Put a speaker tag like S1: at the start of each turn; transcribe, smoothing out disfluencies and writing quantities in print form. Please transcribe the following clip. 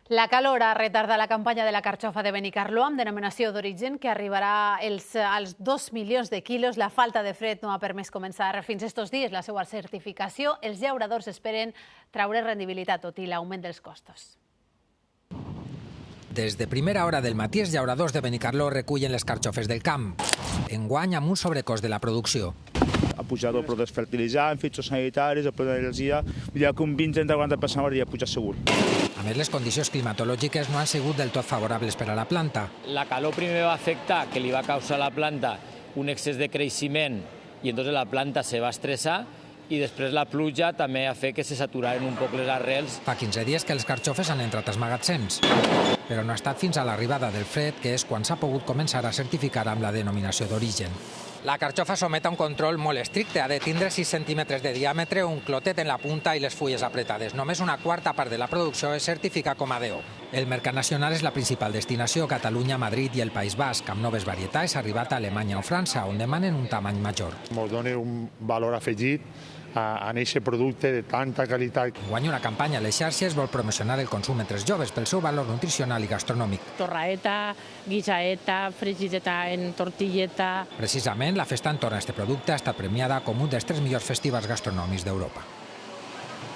S1: La calor ha retardat la campanya de la carxofa de Benicarló amb denominació d'origen que arribarà als 2 milions de quilos. La falta de fred no ha permès començar fins estos dies la seva certificació. Els llauradors esperen traure rendibilitat, tot i l'augment dels costos.
S2: Des de primera hora del matí, els llauradors de Benicarló recullen les carxofes del camp. Enguany amb un sobrecost de la producció.
S3: Ha pujat el preu dels fertilitzants, fitosanitaris, el preu de l'energia, vull dir que un 20-30-40% hauria pujat segur.
S2: A més, les condicions climatològiques no han sigut del tot favorables per a la planta.
S4: La calor primer va afectar, que li va causar a la planta un excés de creixement i entonces la planta se va estressar i després la pluja també ha fet que se saturaren un poc les arrels.
S2: Fa 15 dies que les carxofes han entrat als magatzems, però no ha estat fins a l'arribada del fred, que és quan s'ha pogut començar a certificar amb la denominació d'origen. La carxofa somet a un control molt estricte. Ha de tindre 6 centímetres de diàmetre, un clotet en la punta i les fulles apretades. Només una quarta part de la producció es certifica com a DO. El mercat nacional és la principal destinació, Catalunya, Madrid i el País Basc. Amb noves varietats ha arribat a Alemanya o França, on demanen un tamany major.
S5: Ens dona un valor afegit a aquest producte de tanta qualitat.
S2: Enguany una campanya a les xarxes vol promocionar el consum entre els joves pel seu valor nutricional i gastronòmic.
S6: Torraeta, guisaeta, fregideta en tortilleta.
S2: Precisament, la festa entorn a aquest producte ha estat premiada com un dels 3 millors festivals gastronòmics d'Europa.